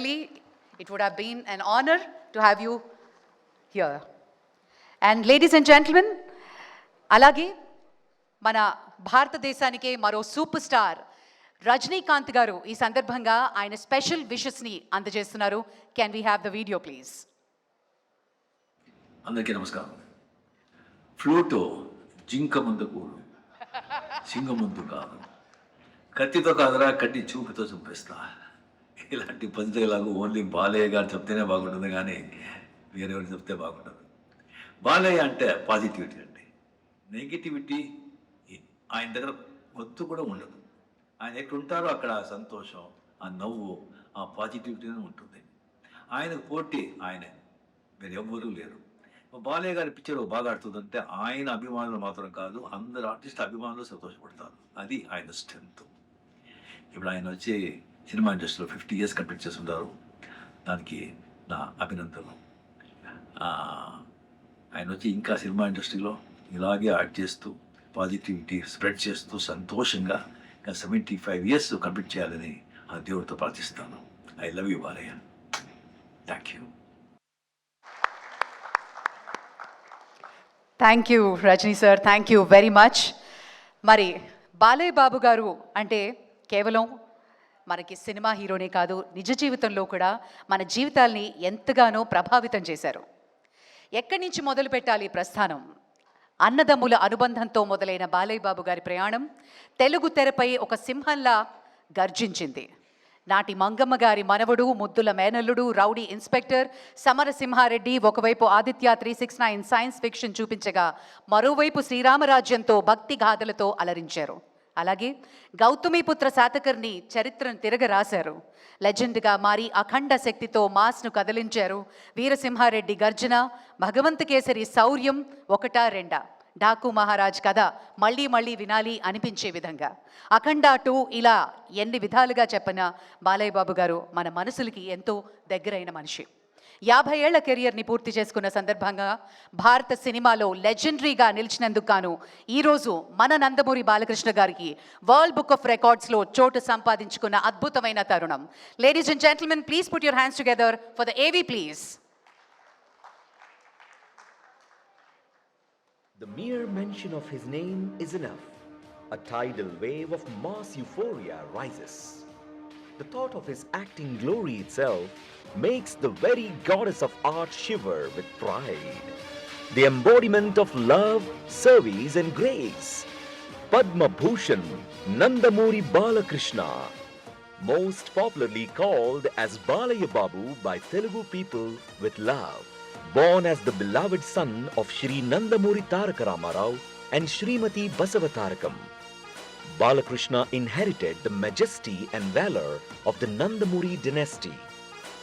certainly it would have been an honor to have you here. And ladies and gentlemen, alage mana భారతదేశానికే మరో super star Rajinikanth గారు ఈ సందర్భంగా ఆయన special విషెస్ని అందజేస్తున్నారు. Can we have the video please? అందరికీ నమస్కారం. ఫ్లూటో జింక ముందు కూడు, సింగ ముందు కాదు, కత్తితో కాదురా కట్టి చూపుతో చంపేస్తా. ఇలాంటి పంచలాగా ఓన్లీ బాలయ్య గారు చెప్తేనే బాగుంటుంది, కానీ వేరెవరు చెప్తే బాగుంటుంది. బాలయ్య అంటే పాజిటివిటీ అండి. నెగిటివిటీ ఆయన దగ్గర వద్దు కూడా ఉండదు. ఆయన ఎక్కడ ఉంటారో అక్కడ ఆ సంతోషం, ఆ నవ్వు, ఆ పాజిటివిటీనే ఉంటుంది. ఆయనకు పోటీ ఆయనే, వేరెవ్వరూ లేరు. బాలయ్య గారి పిక్చర్ బాగా ఆడుతుందంటే ఆయన అభిమానులు మాత్రం కాదు, అందరు ఆర్టిస్ట్ అభిమానులు సంతోషపడతారు. అది ఆయన స్ట్రెంత్. ఇప్పుడు ఆయన వచ్చి సినిమా ఇండస్ట్రీలో 50 years కంప్లీట్ చేస్తుంటారు. దానికి నా అభినందనలు. ఆయన వచ్చి ఇంకా సినిమా ఇండస్ట్రీలో ఇలాగే యాక్ట్ చేస్తూ పాజిటివిటీ స్ప్రెడ్ చేస్తూ సంతోషంగా ఇంకా 75 years కంప్లీట్ చేయాలని ఆ దేవుడితో ప్రార్థిస్తాను. I love you Balayya. Thank you. Thank you Rajini sir, thank you very much. మరి బాలయ్య బాబు గారు అంటే కేవలం మనకి సినిమా హీరోనే కాదు, నిజ జీవితంలో కూడా మన జీవితాల్ని ఎంతగానో ప్రభావితం చేశారు. ఎక్కడి నుంచి మొదలు పెట్టాలి ప్రస్థానం? అన్నదమ్ముల అనుబంధంతో మొదలైన బాలయ్య బాబు గారి ప్రయాణం తెలుగు తెరపై ఒక సింహంలా గర్జించింది. నాటి మంగమ్మ గారి మనవడు, ముద్దుల మేనల్లుడు, రౌడీ ఇన్స్పెక్టర్ సమరసింహారెడ్డి ఒకవైపు ఆదిత్య 369 సైన్స్ ఫిక్షన్ చూపించగా, మరోవైపు శ్రీరామరాజ్యంతో భక్తి గాథలతో అలరించారు. అలాగే గౌతమిపుత్ర శాతకర్ణి చరిత్రను తిరగరాశారు. లెజెండ్గా మారి అఖండ శక్తితో మాస్ను కదిలించారు. వీరసింహారెడ్డి గర్జన, భగవంత కేసరి శౌర్యం ఒకటా రెండా, డాకు మహారాజ్ కథ మళ్ళీ మళ్ళీ వినాలి అనిపించే విధంగా, అఖండ 2 ఇలా ఎన్ని విధాలుగా చెప్పినా బాలయ్య బాబు గారు మన మనసులకి ఎంతో దగ్గరైన మనిషి. 50 ఏళ్ల కెరియర్ని పూర్తి చేసుకున్న సందర్భంగా భారత సినిమాలో లెజెండరీగా నిలిచినందుకు గాను ఈరోజు మన నందమూరి బాలకృష్ణ గారికి వరల్డ్ బుక్ ఆఫ్ రికార్డ్స్లో చోటు సంపాదించుకున్న అద్భుతమైన తరుణం. Ladies and gentlemen, please put your hands together for the AV please. The mere mention of his name is enough. A tidal wave of mass euphoria rises. The thought of his acting glory itself makes the very goddess of art shiver with pride. The embodiment of love, service and grace. Padma Bhushan Nandamuri Balakrishna, most popularly called as Balayya Babu by Telugu people with love. Born as the beloved son of Shri Nandamuri Taraka Ramarao and Shrimati Basavatarakam, Balakrishna inherited the majesty and valor of the Nandamuri dynasty,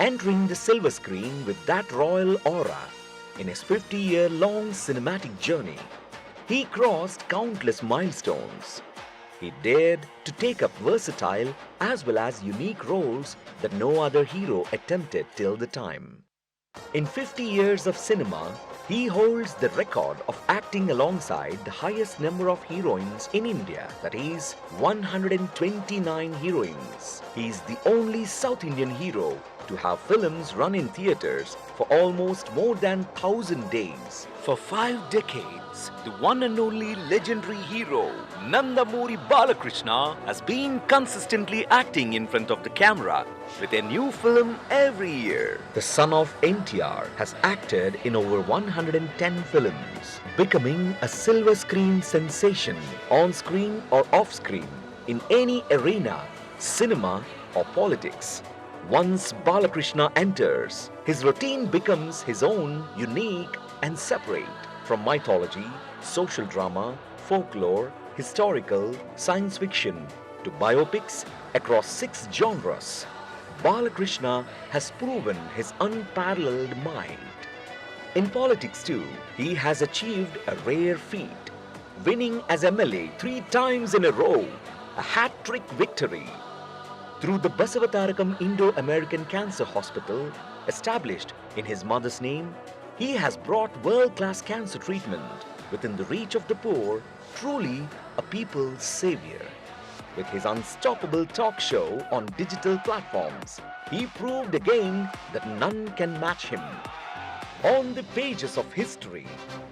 entering the silver screen with that royal aura. In his 50-year-long cinematic journey, he crossed countless milestones. He dared to take up versatile as well as unique roles that no other hero attempted till the time. In 50 years of cinema, he holds the record of acting alongside the highest number of heroines in India, that is 129 heroines. He is the only South Indian hero to have films run in theaters for almost more than 1,000 days. For 5 decades, the one and only legendary hero Nandamuri Balakrishna has been consistently acting in front of the camera with a new film every year. The son of NTR has acted in over 110 films, becoming a silver screen sensation on screen or off screen in any arena, cinema or politics. Once Balakrishna enters, his routine becomes his own, unique and separate. From mythology, social drama, folklore, historical, science fiction to biopics across 6 genres, Balakrishna has proven his unparalleled mind. In politics too, he has achieved a rare feat, winning as MLA 3 times in a row, a hat-trick victory. Through the Basavatarakam Indo-American Cancer Hospital, established in his mother's name, he has brought world-class cancer treatment within the reach of the poor, truly a people's savior. with his unstoppable talk show on digital platforms. He proved again that none can match him. On the pages of history,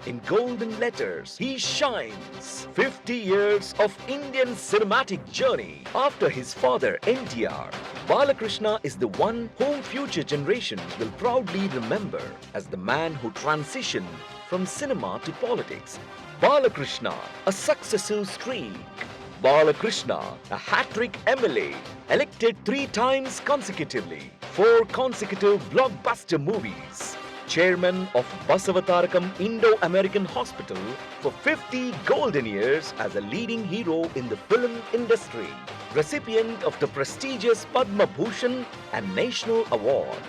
in golden letters, he shines. 50 years of Indian cinematic journey. After his father NTR, Balakrishna is the one whom future generations will proudly remember as the man who transitioned from cinema to politics. Balakrishna, a successive streak. Balakrishna, a hat-trick MLA, elected 3 times consecutively, 4 consecutive blockbuster movies. Chairman of Basavatarakam Indo-American Hospital for 50 golden years as a leading hero in the film industry. Recipient of the prestigious Padma Bhushan and National Award.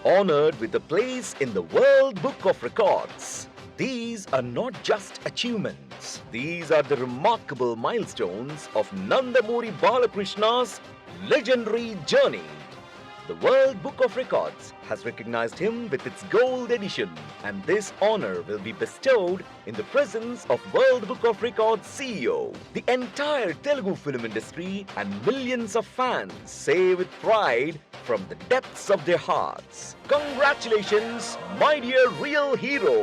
Honored with a place in the World Book of Records. These are not just achievements. These are the remarkable milestones of Nandamuri Balakrishna's legendary journey. The World Book of Records has recognized him with its gold edition, and this honor will be bestowed in the presence of World Book of Records CEO. The entire Telugu film industry and millions of fans say with pride from the depths of their hearts, congratulations, my dear real hero,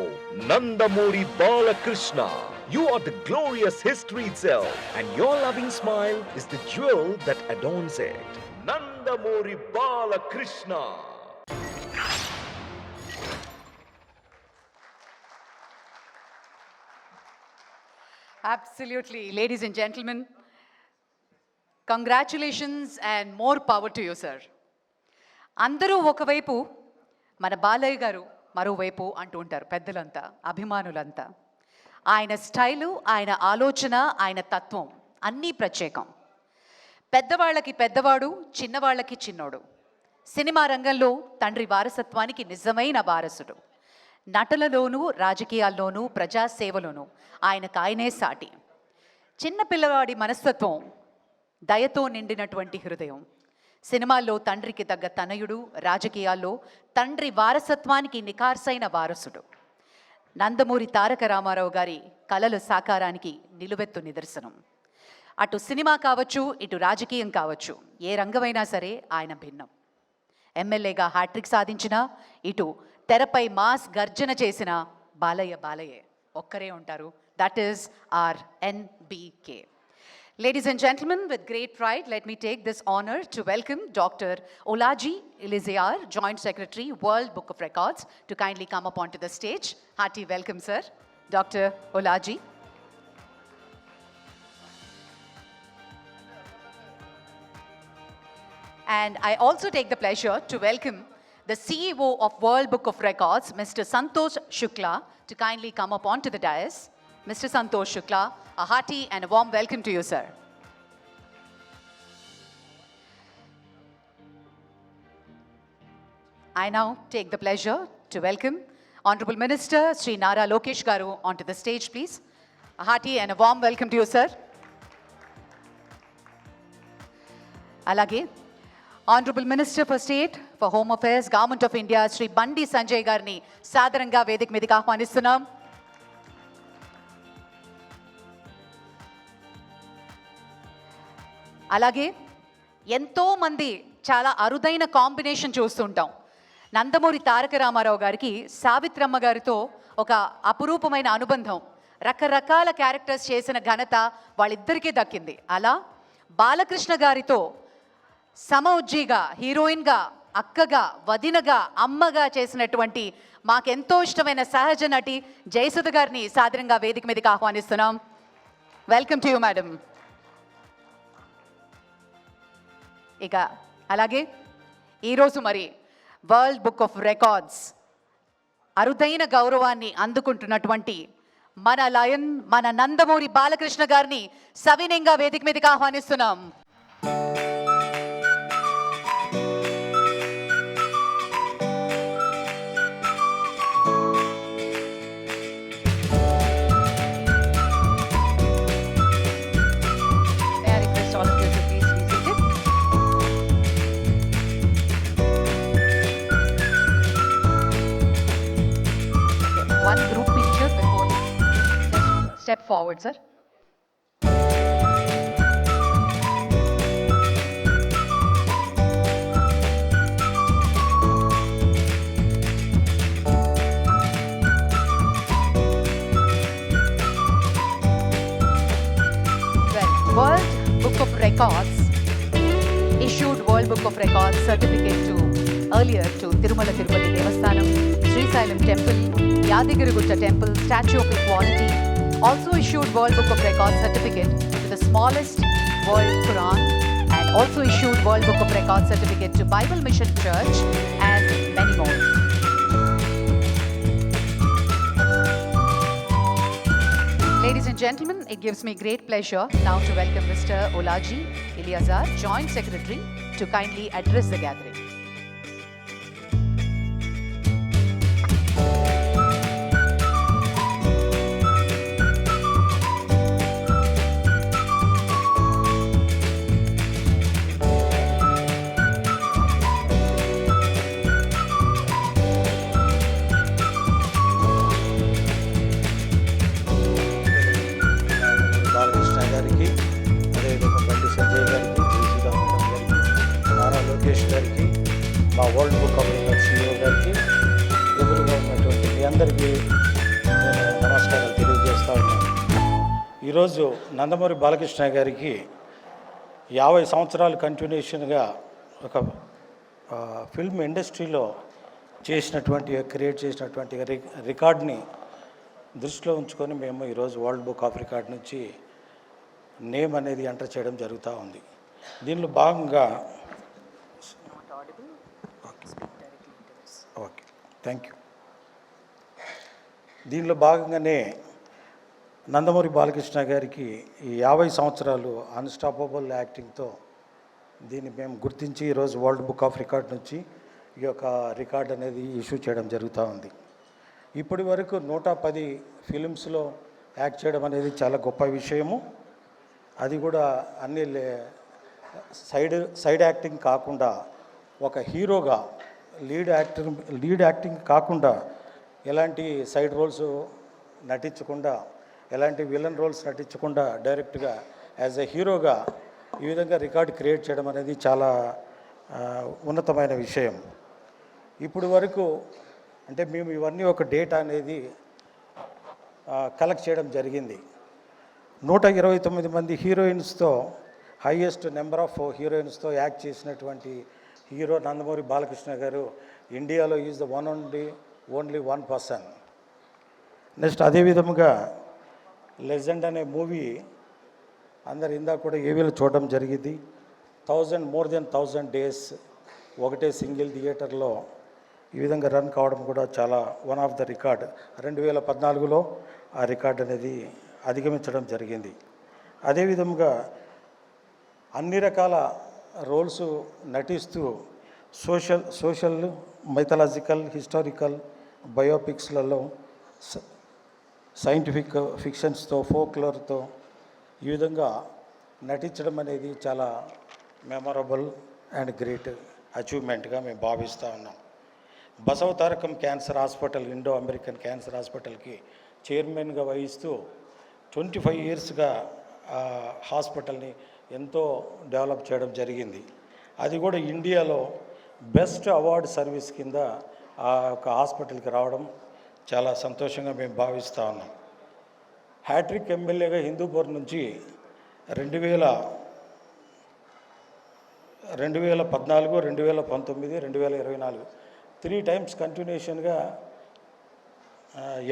Nandamuri Balakrishna. You are the glorious history itself, and your loving smile is the jewel that adorns it. Nandamuri Balakrishna. Absolutely. Ladies and gentlemen, congratulations and more power to you, sir. అందరూ ఒకవైపు, మన బాలయ్య గారు మరోవైపు అంటూ ఉంటారు పెద్దలంతా, అభిమానులంతా. ఆయన style, ఆయన ఆలోచన, ఆయన తత్వం అన్నీ ప్రత్యేకం. పెద్దవాళ్ళకి పెద్దవాడు, చిన్నవాళ్ళకి చిన్నోడు. సినిమా రంగంలో తండ్రి వారసత్వానికి నిజమైన వారసుడు. నటనలోనూ, రాజకీయాల్లోనూ, ప్రజాసేవలోనూ ఆయనకాయనే సాటి. చిన్నపిల్లవాడి మనస్తత్వం, దయతో నిండినటువంటి హృదయం. సినిమాల్లో తండ్రికి తగ్గ తనయుడు, రాజకీయాల్లో తండ్రి వారసత్వానికి నికార్సైన వారసుడు. నందమూరి తారక రామారావు గారి కలల సాకారానికి నిలువెత్తు నిదర్శనం. అటు సినిమా కావచ్చు, ఇటు రాజకీయం కావచ్చు, ఏ రంగమైనా సరే ఆయన భిన్నం. ఎమ్మెల్యేగా హ్యాట్రిక్ సాధించిన, ఇటు తెరపై మాస్ గర్జన చేసిన బాలయ్య బాలయ్యే ఒక్కరే ఉంటారు. That is our NBK. Ladies and gentlemen, with great pride, let me take this honor to welcome Dr. Olaji Elizayar, Joint Secretary, World Book of Records, to kindly come up onto the stage. Hearty welcome, sir. Dr. Olaji. And I also take the pleasure to welcome the CEO of World Book of Records, Mr. Santosh Shukla, to kindly come up onto the dais. Mr. Santosh Shukla, a hearty and a warm welcome to you, sir. I now take the pleasure to welcome Honorable Minister Sri Nara Lokesh Garu onto the stage, please. A hearty and a warm welcome to you, sir. Alage, Honorable Minister for State for Home Affairs, Government of India, Sri Bandi Sanjay Garni, Sadaranga Vedik Midiki ఆహ్వానిస్తున్నాం. అలాగే ఎంతోమంది చాలా అరుదైన combination చూస్తుంటాం. నందమూరి తారక రామారావు గారికి సావిత్రమ్మ గారితో ఒక అపురూపమైన అనుబంధం, రకరకాల క్యారెక్టర్స్ చేసిన ఘనత వాళ్ళిద్దరికీ దక్కింది. అలా బాలకృష్ణ గారితో సమౌజ్జిగా, హీరోయిన్గా, అక్కగా, వదినగా, అమ్మగా చేసినటువంటి మాకెంతో ఇష్టమైన సహజ నటి జయసుధ గారిని సాదరంగా వేదిక మీదకి ఆహ్వానిస్తున్నాం. Welcome to you madam. ఇక అలాగే ఈరోజు మరి వరల్డ్ బుక్ ఆఫ్ రికార్డ్స్ అరుదైన గౌరవాన్ని అందుకుంటున్నటువంటి మన లయన్, మన నందమూరి బాలకృష్ణ గారిని సవినయంగా వేదిక మీదకి ఆహ్వానిస్తున్నాం. One group picture before. Step forward, sir. Records issued World Book of Records certificate to earlier to Tirumala Tirupati Devasthanam, Sri Sailam Temple, Yadigirigutta Temple, Statue of Equality. Also issued World Book of Records certificate to the smallest World Quran, and also issued World Book of Records certificate to Bible Mission Church and many more. Ladies and gentlemen, it gives me great pleasure now to welcome Mr. Olaji Ilyazar, Joint Secretary, to kindly address the gathering. Balakrishna గారికి, అదేవిధంగా బండి సంజయ్ గారికి, Jayasudha madam గారికి, నారా లోకేష్ గారికి, మా world book of records CEO గారికి, ఎదురుగా ఉన్నటువంటి మీ అందరికీ నేను నమస్కారాలు తెలియజేస్తా ఉన్నాను. ఈరోజు నందమూరి బాలకృష్ణ గారికి 50 సంవత్సరాలు కంటిన్యూషన్గా ఒక ఫిల్మ్ ఇండస్ట్రీలో క్రియేట్ చేసినటువంటి రికార్డ్ని దృష్టిలో ఉంచుకొని మేము ఈరోజు వరల్డ్ బుక్ ఆఫ్ రికార్డ్ నుంచి నేమ్ అనేది ఎంటర్ చేయడం జరుగుతూ ఉంది. దీనిలో భాగంగా ఓకే, థ్యాంక్ యూ. దీనిలో భాగంగానే నందమూరి బాలకృష్ణ గారికి ఈ 50 సంవత్సరాలు అన్స్టాపబుల్ యాక్టింగ్తో దీన్ని మేము గుర్తించి ఈరోజు వరల్డ్ బుక్ ఆఫ్ రికార్డ్ నుంచి ఈ యొక్క రికార్డ్ అనేది ఇష్యూ చేయడం జరుగుతూ ఉంది. ఇప్పటి వరకు 110 ఫిలిమ్స్లో యాక్ట్ చేయడం అనేది చాలా గొప్ప విషయము. అది కూడా అన్ని సైడ్ యాక్టింగ్ కాకుండా ఒక హీరోగా లీడ్ యాక్టింగ్ కాకుండా ఎలాంటి సైడ్ రోల్స్ నటించకుండా, ఎలాంటి విలన్ రోల్స్ నటించకుండా డైరెక్ట్గా యాజ్ ఎ హీరోగా ఈ విధంగా రికార్డ్ క్రియేట్ చేయడం అనేది చాలా ఉన్నతమైన విషయం. ఇప్పుడు వరకు అంటే మేము ఇవన్నీ ఒక డేటా అనేది కలెక్ట్ చేయడం జరిగింది. 129 మంది హీరోయిన్స్తో, హైయెస్ట్ నెంబర్ ఆఫ్ హీరోయిన్స్తో యాక్ట్ చేసినటువంటి హీరో నందమూరి బాలకృష్ణ గారు ఇండియాలో is the only one person. Next అదేవిధముగా లెజెండ్ అనే మూవీ అందరు ఇందాక కూడా ఏవీలో చూడడం జరిగింది. మోర్ దెన్ 1000 డేస్ ఒకటే సింగిల్ థియేటర్లో ఈ విధంగా రన్ కావడం కూడా చాలా వన్ ఆఫ్ ద రికార్డ్. 2014లో ఆ రికార్డ్ అనేది అధిగమించడం జరిగింది. అదేవిధంగా అన్ని రకాల రోల్స్ నటిస్తూ సోషల్ మైథలాజికల్, హిస్టారికల్, బయోపిక్స్లలో, సైంటిఫిక్ ఫిక్షన్స్తో, ఫోక్లోర్తో ఈ విధంగా నటించడం అనేది చాలా మెమొరబుల్ అండ్ గ్రేట్ అచీవ్మెంట్గా మేము భావిస్తూ ఉన్నాం. Basavatarakam cancer hospital, Indo American cancer హాస్పిటల్కి చైర్మన్గా వహిస్తూ 25 ఇయర్స్గా హాస్పిటల్ని ఎంతో డెవలప్ చేయడం జరిగింది. అది కూడా ఇండియాలో బెస్ట్ అవార్డ్ సర్వీస్ కింద ఆ యొక్క హాస్పిటల్కి రావడం చాలా సంతోషంగా మేము భావిస్తూ ఉన్నాం. హ్యాట్రిక్ ఎమ్మెల్యేగా హిందూపూర్ నుంచి 2014, 2019, 2024 3 టైమ్స్ కంటిన్యూషన్గా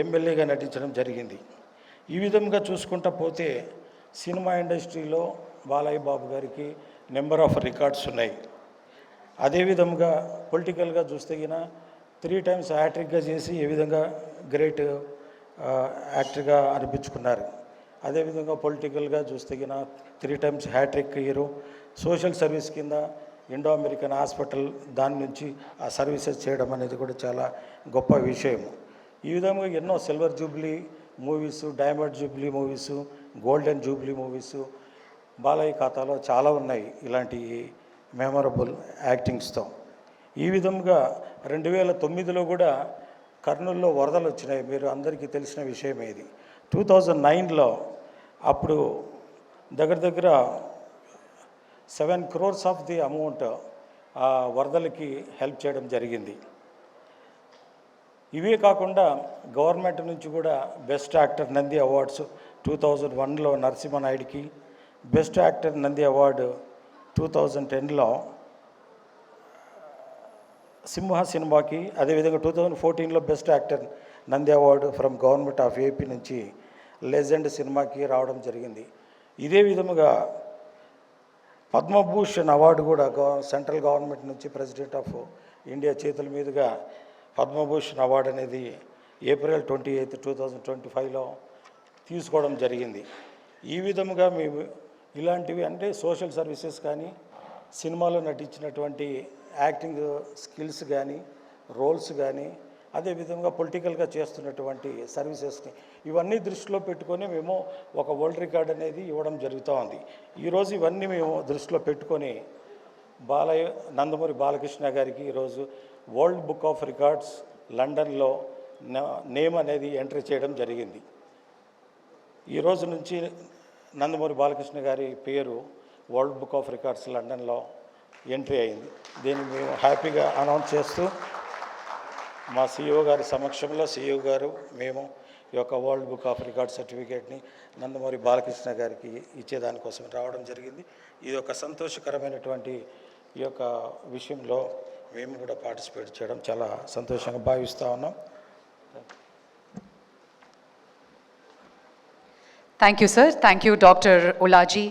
ఎమ్మెల్యేగా నటించడం జరిగింది. ఈ విధంగా చూసుకుంటా పోతే సినిమా ఇండస్ట్రీలో బాలయ్య బాబు గారికి నెంబర్ ఆఫ్ రికార్డ్స్ ఉన్నాయి. అదేవిధంగా పొలిటికల్గా చూస్తే 3 టైమ్స్ హ్యాట్రిక్గా చేసి ఏ విధంగా గ్రేట్ యాక్టర్గా అనిపించుకున్నారు. అదేవిధంగా పొలిటికల్గా చూస్తే 3 times hat trick hero, social service కింద ఇండో అమెరికన్ హాస్పిటల్ దాని నుంచి ఆ సర్వీసెస్ చేయడం అనేది కూడా చాలా గొప్ప విషయం. ఈ విధంగా ఎన్నో silver Jubilee movies, diamond Jubilee movies, golden Jubilee movies Balayya ఖాతాలో చాలా ఉన్నాయి ఇలాంటి మెమొరబుల్ యాక్టింగ్స్తో. ఈ విధంగా 2009లో కూడా కర్నూలులో వరదలు వచ్చినాయి, మీరు అందరికీ తెలిసిన విషయమే ఇది. 2009లో అప్పుడు దగ్గర 7 crores ఆఫ్ ది అమౌంట్ ఆ వరదలకి హెల్ప్ చేయడం జరిగింది. ఇవే కాకుండా గవర్నమెంట్ నుంచి కూడా బెస్ట్ యాక్టర్ నంది అవార్డ్స్ 2001లో నరసింహనాయుడికి, బెస్ట్ యాక్టర్ నంది అవార్డు 2010లో సింహ సినిమాకి, అదేవిధంగా 2014లో best actor Nandi award from government of AP నుంచి లెజెండ్ సినిమాకి రావడం జరిగింది. ఇదే విధముగా పద్మభూషణ్ అవార్డు కూడా సెంట్రల్ గవర్నమెంట్ నుంచి ప్రెసిడెంట్ ఆఫ్ ఇండియా చేతుల మీదుగా పద్మభూషణ్ అవార్డు అనేది ఏప్రిల్ 28, 2025లో తీసుకోవడం జరిగింది. ఈ విధముగా మేము ఇలాంటివి అంటే సోషల్ సర్వీసెస్ కానీ, సినిమాలో నటించినటువంటి యాక్టింగ్ స్కిల్స్ కానీ, రోల్స్ కానీ, అదేవిధంగా పొలిటికల్గా చేస్తున్నటువంటి సర్వీసెస్ని ఇవన్నీ దృష్టిలో పెట్టుకొని మేము ఒక వరల్డ్ రికార్డ్ అనేది ఇవ్వడం జరుగుతూ ఉంది. ఈరోజు ఇవన్నీ మేము దృష్టిలో పెట్టుకొని నందమూరి బాలకృష్ణ గారికి ఈరోజు వరల్డ్ బుక్ ఆఫ్ రికార్డ్స్ లండన్లో నేమ్ అనేది ఎంట్రీ చేయడం జరిగింది. ఈ రోజు నుంచి నందమూరి బాలకృష్ణ గారి పేరు వరల్డ్ బుక్ ఆఫ్ రికార్డ్స్ లండన్లో ఎంట్రీ అయింది. దీన్ని మేము హ్యాపీగా అనౌన్స్ చేస్తూ మా CEO గారి సమక్షంలో CEO గారు మేము ఈ యొక్క వరల్డ్ బుక్ ఆఫ్ రికార్డ్ సర్టిఫికేట్ని నందమూరి బాలకృష్ణ గారికి ఇచ్చేదానికోసం రావడం జరిగింది. ఇది ఒక సంతోషకరమైనటువంటి ఈ యొక్క విషయంలో మేము కూడా పార్టిసిపేట్ చేయడం చాలా సంతోషంగా భావిస్తూ ఉన్నాం. Thank you, sir. Thank you, Dr. Ulaji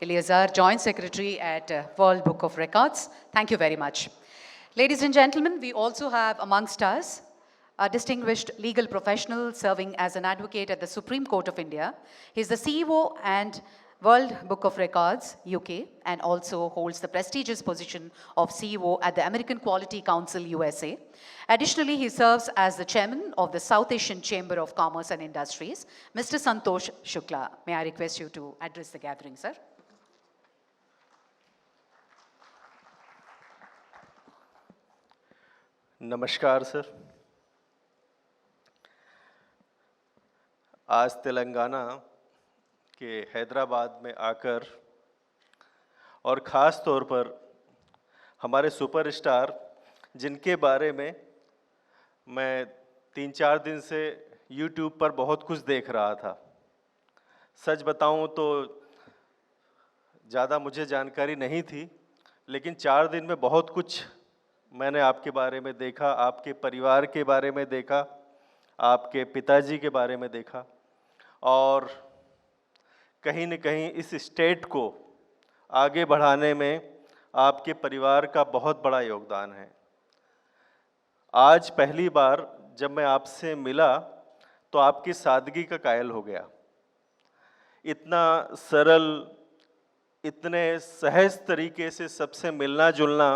Eleazar, Joint Secretary at World Book of Records. Thank you very much. Ladies and gentlemen, we also have amongst us a distinguished legal professional serving as an advocate at the Supreme Court of India. He is the CEO and World Book of Records, UK, and also holds the prestigious position of CEO at the American Quality Council, USA. Additionally, he serves as the chairman of the South Asian Chamber of Commerce and Industries. Mr. Santosh Shukla, may I request you to address the gathering, sir? नमस्कार sir. आज तेलंगाना के हैदराबाद में आकर और ख़ास तौर पर हमारे सुपरस्टार जिनके बारे में मैं 3-4 दिन से YouTube पर बहुत कुछ देख रहा था। सच बताऊं तो ज़्यादा मुझे जानकारी नहीं थी, लेकिन 4 दिन में बहुत कुछ मैंने आपके बारे में देखा, आपके परिवार के बारे में देखा, आपके पिताजी के बारे में देखा, और कहीं न कहीं इस स्टेट को आगे बढ़ाने में आपके परिवार का बहुत बड़ा योगदान है। आज पहली बार जब मैं आपसे मिला तो आपकी सादगी का कायल हो गया। इतना सरल, इतने सहज तरीके से सबसे मिलना जुलना,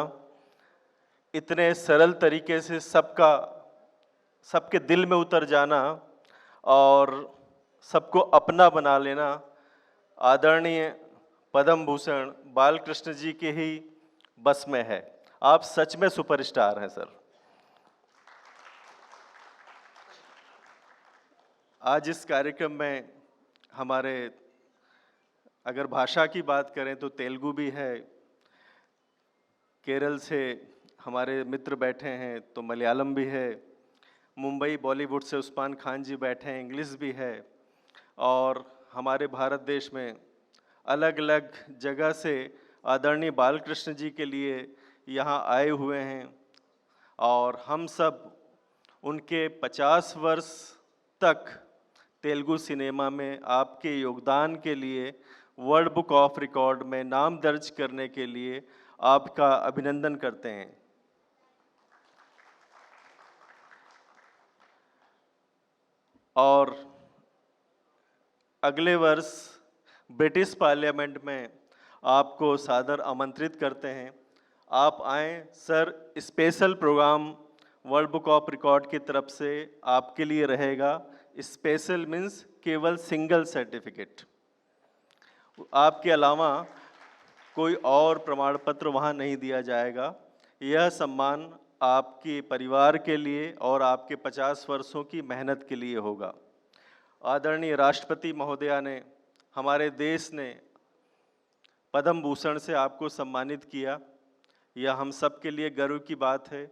इतने सरल तरीके से सबके दिल में उतर जाना और सबको अपना बना लेना आदरणीय पद्म भूषण बालकृष्ण जी के ही बस में है। आप सच में सुपरस्टार हैं सर। आज इस कार्यक्रम में हमारे, अगर भाषा की बात करें तो तेलुगु भी है, केरल से हमारे मित्र बैठे हैं तो मलयालम भी है, मुंबई बॉलीवुड से उस्मान खान जी बैठे हैं, इंग्लिश भी है, और हमारे भारत देश में अलग अलग जगह से आदरणीय बालकृष्ण जी के लिए यहाँ आए हुए हैं। और हम सब उनके 50 वर्ष तक तेलुगु सिनेमा में आपके योगदान के लिए वर्ल्ड बुक ऑफ रिकॉर्ड में नाम दर्ज करने के लिए आपका अभिनंदन करते हैं। और अगले वर्ष ब्रिटिश पार्लियामेंट में आपको सादर आमंत्रित करते हैं। आप आएँ sir. Special program world book of record की तरफ से आपके लिए रहेगा। स्पेशल मीन्स केवल सिंगल सर्टिफिकेट, आपके अलावा कोई और प्रमाण पत्र वहाँ नहीं दिया जाएगा। यह सम्मान आपके परिवार के लिए और आपके 50 वर्षों की मेहनत के लिए होगा। आदरणीय राष्ट्रपति महोदया ने, हमारे देश ने पद्म भूषण से आपको सम्मानित किया। यह हम सब के लिए गर्व की बात है,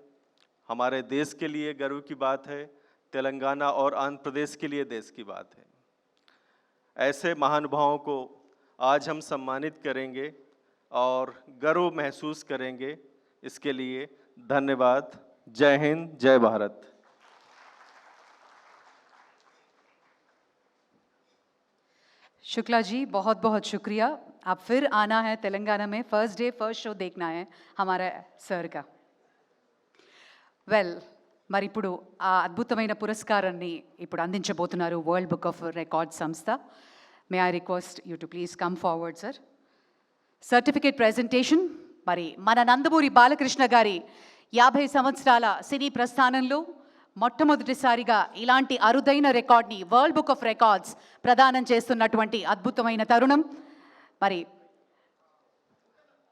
हमारे देश के लिए गर्व की बात है, तेलंगाना और आंध्र प्रदेश के लिए देश की बात है। ऐसे महानुभावों को आज हम सम्मानित करेंगे और गर्व महसूस करेंगे। इसके लिए धन्यवाद। जय हिंद, जय भारत। शुक्ला जी, बहुत बहुत शुक्रिया। आप फिर आना है तेलंगाना में, फर्स्ट डे फर्स्ट షో देखना है हमारा सर का। వెల్, మరి ఇప్పుడు ఆ అద్భుతమైన పురస్కారాన్ని ఇప్పుడు అందించబోతున్నారు వరల్డ్ బుక్ ఆఫ్ రికార్డ్ సంస్థ. May I request you to please come forward sir. Certificate presentation. మరి మన నందమూరి బాలకృష్ణ గారి 50 సంవత్సరాల సినీ ప్రస్థానంలో మొట్టమొదటిసారిగా ఇలాంటి అరుదైన రికార్డ్ని వరల్డ్ బుక్ ఆఫ్ రికార్డ్స్ ప్రదానం చేస్తున్నటువంటి అద్భుతమైన తరుణం. మరి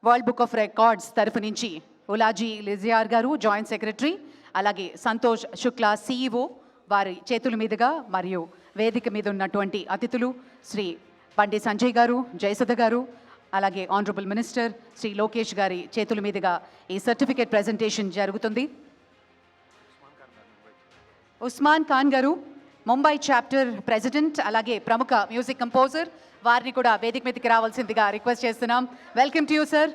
వరల్డ్ బుక్ ఆఫ్ రికార్డ్స్ తరఫు నుంచి ఉలాజీ లిజియార్ గారు జాయింట్ సెక్రటరీ, అలాగే సంతోష్ శుక్లా సిఇఓ వారి చేతుల మీదుగా, మరియు వేదిక మీద ఉన్నటువంటి అతిథులు శ్రీ బండి సంజయ్ గారు, జయసుధ గారు, అలాగే ఆనరబుల్ మినిస్టర్ శ్రీ లోకేష్ గారి చేతుల మీదుగా ఈ సర్టిఫికేట్ ప్రెజెంటేషన్ జరుగుతుంది. ఉస్మాన్ ఖాన్ గారు, ముంబై చాప్టర్ ప్రెసిడెంట్, అలాగే ప్రముఖ మ్యూజిక్ కంపోజర్, వారిని కూడా వేదిక మీదకి రావాల్సిందిగా రిక్వెస్ట్ చేస్తున్నాం. Welcome to you sir.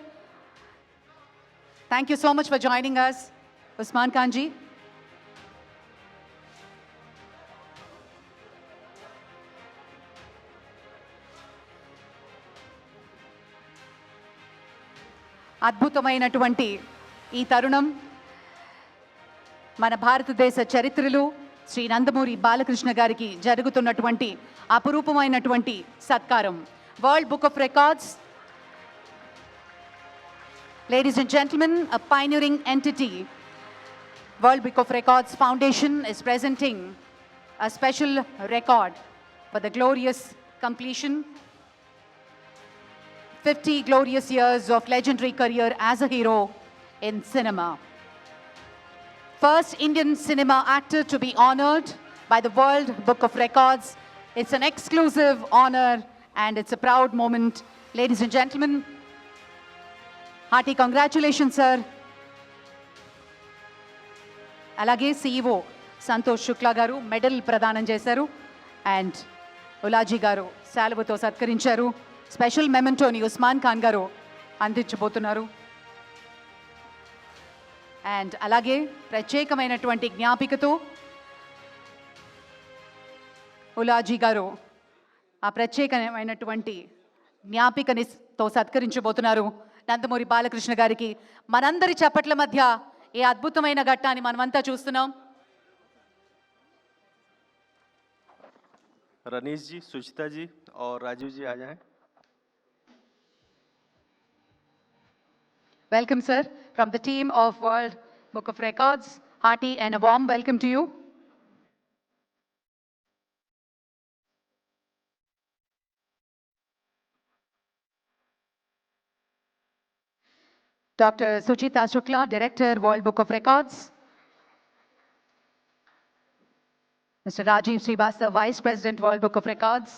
Thank you so much for joining us, Usman Khan ji. అద్భుతమైనటువంటి ఈ తరుణం మన భారతదేశ చరిత్రలో శ్రీ నందమూరి బాలకృష్ణ గారికి జరుగుతున్నటువంటి అపురూపమైనటువంటి సత్కారం. World book of records, ladies and gentlemen, a pioneering entity, World Book of Records Foundation is presenting a special record for the glorious completion 50 glorious years of legendary career as a hero in cinema. First Indian cinema actor to be honored by the World Book of Records. It's an exclusive honor and it's a proud moment. Ladies and gentlemen, hearty congratulations, sir. అలాగే CEO Santosh Shukla గారు medal ప్రదానం చేశారు and ఉలాజీ గారు శాలువతో సత్కరించారు. Special మెమెంటోని Osman Khan గారు అందించబోతున్నారు. And అలాగే ప్రత్యేకమైనటువంటి జ్ఞాపికతో ఉలాజీ గారు ఆ ప్రత్యేకమైనటువంటి జ్ఞాపికనితో సత్కరించబోతున్నారు నందమూరి బాలకృష్ణ గారికి. మనందరి చప్పట్ల మధ్య ఈ అద్భుతమైన ఘట్టాన్ని మనమంతా చూస్తున్నాం. रनीश जी, सुचिता जी और राजीव जी आ जाएं। Welcome, sir, from the team of World Book of Records. Hearty and a warm welcome to you. Dr. Suchita Shukla, Director, World Book of Records. Mr. Rajiv Srivastava, Vice President, World Book of Records.